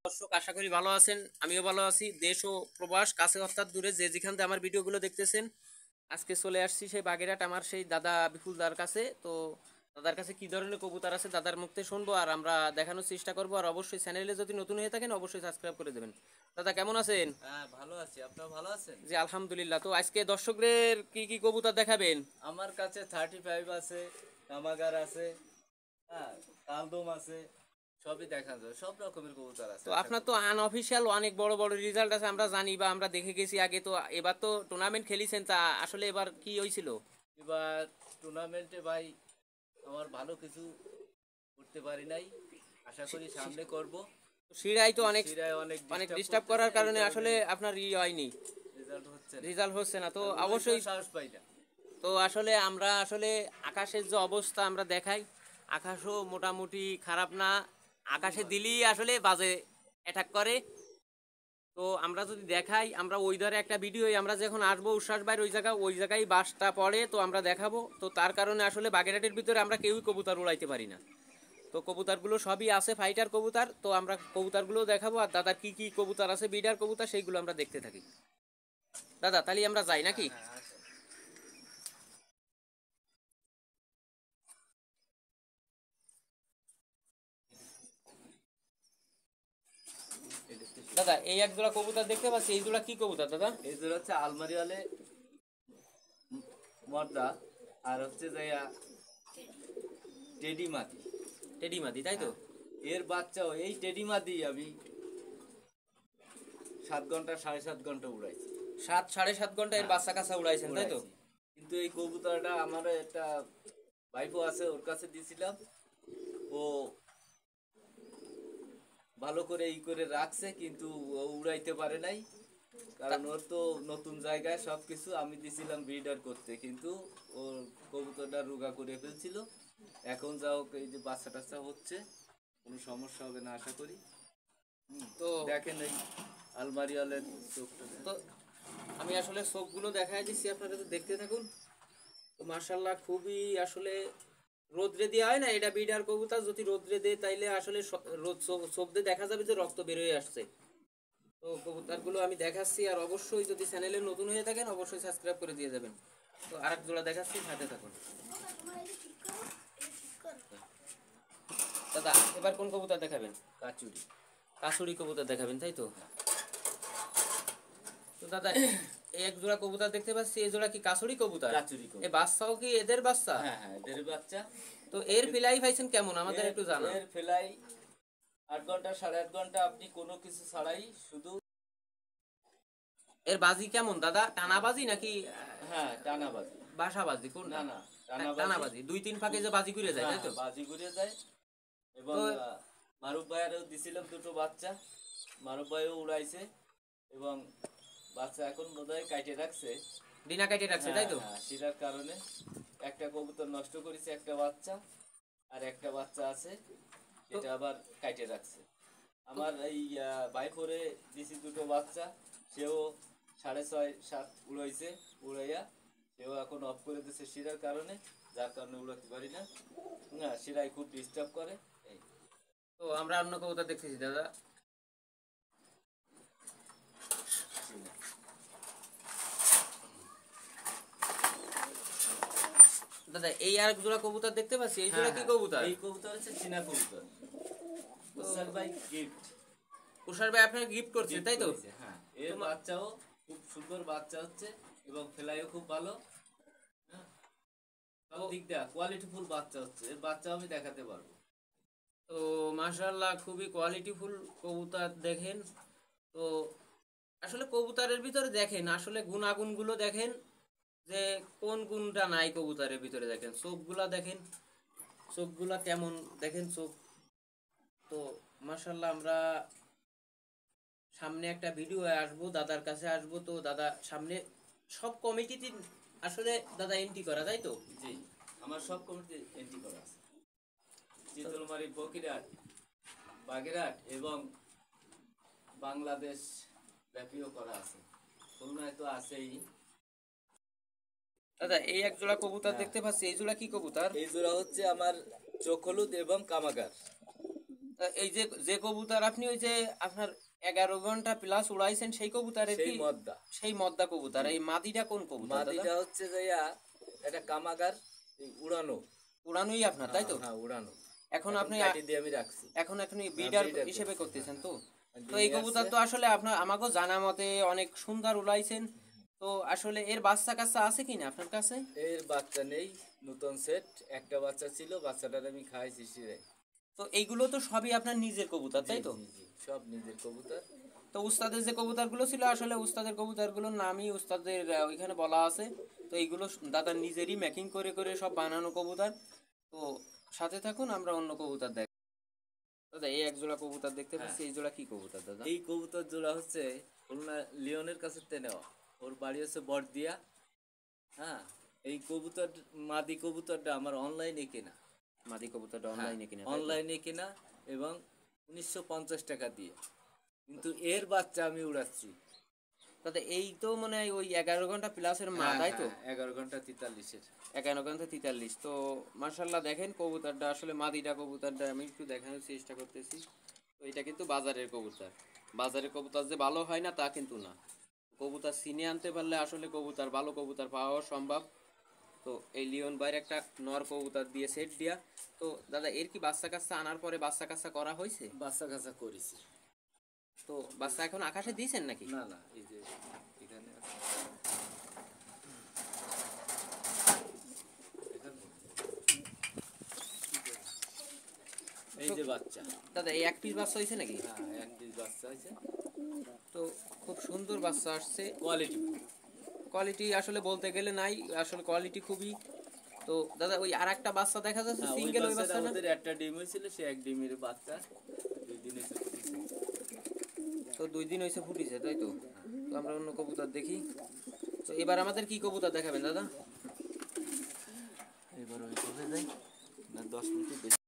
দর্শক আশা করি ভালো আছেন, আমিও ভালো আছি। দেশ ও প্রবাস কাছে অর্থাৎ দূরে যে যেখান থেকে আমার ভিডিওগুলো দেখতেছেন, আজকে চলে আসছি সেই বাগেরহাট আমার সেই দাদা বিপুলদার কাছে। তো দাদার কাছে কি ধরনের কবুতর আছে দাদার মুখতে শুনবো আর আমরা দেখানোর চেষ্টা করবো। আর অবশ্যই চ্যানেলে যদি নতুন হয়ে থাকেন অবশ্যই সাবস্ক্রাইব করে দেবেন। দাদা কেমন আছেন? হ্যাঁ, ভালো আছি। আপনারা ভালো আছেন? জি আলহামদুলিল্লাহ। তো আজকে দর্শকদের কি কি কবুতর দেখাবেন? আমার কাছে 35 আছে, কামাগার আছে, হ্যাঁ, কালদম আছে, সবই দেখা যায়। সব রকমের কবুতর আছে তো আশা আপনার করি। তো আনঅফিসিয়াল অনেক বড় বড় রেজাল্ট আছে, আমরা জানি বা আমরা দেখে গেছি আগে। তো এবার তো টুর্নামেন্ট খেলিছেন, তা আসলে এবার কি হয়েছিল? এবার টুর্নামেন্টে ভাই আমার ভালো কিছু করতে পারি নাই। আশা করি সামনে করব। সিরাই তো অনেক সিরায় অনেক অনেক ডিস্টার্ব ডিস্টার্ব করতেছে, করার এই কারণে কারণে আসলে আপনার হয়নি, রেজাল্ট হচ্ছে না। রেজাল্ট হচ্ছে না। তো আর অবশ্যই উড়াইতেও সাহস পাই না। তো আসলে আমরা আসলে আকাশের যে অবস্থা আমরা দেখাই, আকাশও মোটামুটি খারাপ না। আকাশে দিলেই আসলে বাজে অ্যাটাক করে। তো আমরা যদি দেখাই, আমরা ওই ধারে একটা ভিডিও আমরা যখন আসবো উচ্ছ্বাস বাইর ওই জায়গায় বাসটা পড়ে, তো আমরা দেখাবো। তো তার কারণে আসলে বাগেরহাটের ভিতরে আমরা কেউই কবুতর উড়াইতে পারি না। তো কবুতরগুলো সবই আছে ফাইটার কবুতর, তো আমরা কবুতরগুলো দেখাবো। আর দাদার কি কি কবুতর আছে বিডার কবুতর সেইগুলো আমরা দেখতে থাকি। দাদা তাহলে আমরা যাই হ্যাঁ নাকি? হ্যাঁ আছে। দাদা এই এক জোড়া কবুতর দেখতে পাচ্ছি, এই জোড়া কি কবুতর দাদা? এই যে হচ্ছে আলমারিওয়ালে মর্দা, আর হচ্ছে যে টেডি মাদি। টেডি মাদি তাই তো? হ্যাঁ, এর বাচ্চাও এই টেডি মাদি আমি 7 ঘন্টা 7.5 ঘন্টা উড়াইছি। 7 সাড়ে 7 ঘন্টা এর হ্যাঁ, বাচ্চা কাচ্চা উড়াইছেন তাই তো? উড়াইছি। কিন্তু এই কবুতরটা আমার একটা ভাইপো আছে, ওর কাছে দিয়েছিলাম। ও ভালো করে করে রাখছে, কিন্তু ও উড়াইতে পারে নাই। কারণ ওর তো নতুন জায়গায় সবকিছু। আমি দিছিলাম ব্রিডার করতে, কিন্তু ওর কবুতরটা রোগা করে ফেলছিল। এখন যাও, এই যে বাচ্চা টাচ্চা হচ্ছে, কোনো সমস্যা হবে না আশা করি। তো দেখেন এই আলমারিওয়ালের চোখটা তো আমি আসলে চোখগুলো দেখাই দিচ্ছি, আপনারা তো দেখতে থাকুন। তো মার্শাল্লাহ খুবই আসলে রোদ্রে দেওয়া হয় না, এটা বিডার কবুতর যদি রোদ্রে দেয় তাইলে আসলে রোদ চোখ দিয়ে দেখা যাবে যে রক্ত বেরোয় আসছে। তো কবুতরগুলো আমি দেখাচ্ছি, আর অবশ্যই যদি চ্যানেলে নতুন হয়ে থাকেন অবশ্যই সাবস্ক্রাইব করে দিয়ে যাবেন। তো আরেক জোড়া দেখাচ্ছি, সাথে থাকুন। দাদা এবার কোন কবুতর দেখাবেন? কাচুরি। কাসুরি কবুতর দেখাবেন তাই তো? তো দাদা এই এক জোড়া কবুতর দেখতে পাচ্ছি, এই জোড়া কি কাসুরি কবুতর? কাচুরি এই কবুতর। বাচ্চাও কি এদের বাচ্চা? হ্যাঁ হ্যাঁ, এদের বাচ্চা। তো এর ফিলাই পাইছেন কেমন আমাদের একটু জানা। এর ফেলাই 8 ঘন্টা 8.5 ঘন্টা আপনি কোনো কিছু ছাড়াই শুধু। এর বাজি কেমন দাদা, টানা বাজি নাকি হ্যাঁ, টানাবাজি। বাসা বাজি কোনটা? না না, টানা টানাবাজি। বাজি 2-3 ফাঁকে যে বাজি করে যায় হ্যাঁ তাই তো? হ্যাঁ, বাজি ঘুরে যায়। এবং তো মারুফ ভাইয়ারও দিছিলাম দুটো বাচ্চা। মারুফ ভাইও উড়াইছে। এবং বাচ্চা এখন বোধহয় কাইটে রাখছে। ডিনা কেটে রাখছে হ্যাঁ তাই তো? হ্যাঁ, শিরার কারণে একটা কবুতর নষ্ট করেছে, একটা বাচ্চা। আর একটা বাচ্চা আছে, তো সেটা আবার কাইটে রাখছে। আমার এই ভাইপোরে দিছি দুটো বাচ্চা। সেও 6.5-7 উড়াইছে। উড়াইয়া সেও এখন অফ করে দিচ্ছে শিরার কারণে, যার কারণে উড়াতে পারি না। না, শিরাই খুব ডিস্টার্ব করে। এই তো আমরা অন্য কবুতর দেখতেছি দাদা। শিরা। দাদা এই আর এক জোড়া কবুতর দেখতে পাচ্ছি, এই হ্যাঁ জোড়া কি হ্যাঁ, কবুতর? এই কবুতর হচ্ছে চীনা কবুতর। স্যার ভাই গিফট তুষার ভাই আপনাকে গিফট করছে তাই তো? হ্যাঁ, এর বাচ্চাও খুব সুন্দর বাচ্চা হচ্ছে, এবং ফেলাইও খুব ভালো। হ্যাঁ, সব তো দিক দিয়ে কোয়ালিটিফুল বাচ্চা হচ্ছে। এর বাচ্চাও আমি দেখাতে পারবো। তো মাশাআল্লাহ খুবই কোয়ালিটিফুল কবুতর দেখেন। তো আসলে কবুতরের ভিতরে দেখেন আসলে গুণাগুণগুলো দেখেন, যে কোন গুণটা নাই কবুতরের ভিতরে। দেখেন চোখগুলা দেখেন, চোখগুলা কেমন দেখেন চোখ। তো মাশাআল্লাহ আমরা সামনে একটা ভিডিও আসবো, দাদার কাছে আসবো। তো দাদা সামনে সব কমিটিতে আসলে দাদা এন্ট্রি করা তাই তো? জি, আমার সব কমিটি এন্ট্রি করা আছে। তো চিতলমারি, বকিরহাট, বাগেরহাট এবং বাংলাদেশ ব্যাপীও করা আছে। খুলনায় তো আছেই। দাদা এই এক জোড়া কবুতর হ্যাঁ, দেখতে পাচ্ছি, এই জোড়া কি কবুতর? এই জোড়া হচ্ছে আমার চোখ হলুদ এবং কামাগার। তা এই যে যে কবুতর আপনি ওই যে আপনার 11 ঘন্টা প্লাস উড়াইছেন সেই কবুতরের সেই কি মদ্দা। সেই মদ্দা কবুতর, এই মাদিটা কোন কবুতর দাদা? মাদিটা হচ্ছে যাইয়া এটা কামাগার, এই উড়ানো। উড়ানোই আপনার, তাই তো? হ্যাঁ উড়ানো। এখন আপনি কাটি দিয়ে আমি রাখছি। এখন ব্রিডার breeder হিসেবে করছি, করতেছেন তো? তো এই ডিমে কবুতর আসছে। তো আসলে আপনার আমাকেও জানা মতে অনেক সুন্দর উড়াইছেন। তো আসলে এর বাচ্চা কাচ্চা আছে কিনা আপনার কাছে? এর বাচ্চা নেই, নতুন সেট। একটা বাচ্চা ছিল, বাচ্চাটার আমি খাইছি শিরে। তো এইগুলো তো সবই আপনার নিজের কবুতর, তাই তো? জি জি, সব নিজের কবুতর। তো উস্তাদের যে কবুতরগুলো ছিল, আসলে উস্তাদের কবুতরগুলোর নামই উস্তাদের ওইখানে বলা আছে। তো এইগুলো দাদা নিজেরই মেকিং করে করে সব বানানো কবুতর। তো সাথে থাকুন, আমরা অন্য কবুতর দেখ। দাদা এই এক জোড়া কবুতর দেখতে পাচ্ছি, এই জোড়া কি কবুতর দাদা? এই কবুতর জোড়া হচ্ছে খুলনা লিওনের কাছে নেওয়া। ওর বাড়ি হচ্ছে বড়দিয়া। হ্যাঁ, এই কবুতর, মাদি কবুতরটা আমার অনলাইনে কেনা। মাদি কবুতরটা অনলাইনে কিনে, তাই তো? অনলাইনে কেনা এবং 1950 টাকা দিয়ে। কিন্তু এর বাচ্চা আমি উড়াচ্ছি। দাদা এই তো মনে হয় ওই 11 ঘন্টা প্লাসের মা, তাই তো? 11 ঘন্টা 43-এর। 11 ঘন্টা 43। তো মার্শাল্লাহ দেখেন কবুতরটা আসলে মাদিটা কবুতরটা আমি একটু দেখানোর চেষ্টা করতেছি। তো এটা কিন্তু বাজারের কবুতর। বাজারের কবুতর যে ভালো হয় না তা কিন্তু না। কবুতর চিনে আনতে পারলে আসলে কবুতর, ভালো কবুতর পাওয়া সম্ভব। তো এই লিওন ভাইয়ের একটা নর কবুতর দিয়ে সেট দিয়া। তো দাদা এর কি বাচ্চা কাচ্চা আনার পরে বাচ্চা কাচ্চা করা হয়েছে? বাচ্চা কাচ্চা করেছি। তো বাচ্চা এখন আকাশে দিয়েছেন নাকি? না না, এই যে এখানে আছে। এই যে বাচ্চা। দাদা এই এক পিস বাচ্চা হয়েছে নাকি? হ্যাঁ, এক পিস বাচ্চা আছে। তো খুব সুন্দর বাচ্চা আসছে। কোয়ালিটি। কোয়ালিটি আসলে বলতে গেলে নাই, আসলে কোয়ালিটি খুবই। তো দাদা ওই আর একটা বাচ্চা দেখা যাচ্ছে হ্যাঁ, ওই সিঙ্গেল, ওই বাচ্চাটা বাচ্চা না? ওদের একটা ডিম হয়েছিল, সে এক ডিমের বাচ্চা 2 দিনে ফুটেছে। তো 2 দিন হয়েছে ফুটিছে, তাই তো? তো আমরা অন্য কবুতর দেখি। তো এবার আমাদের কি কবুতর দেখাবেন দাদা? এবার ওই চলে যাই না, 10 মিনিট বেশি।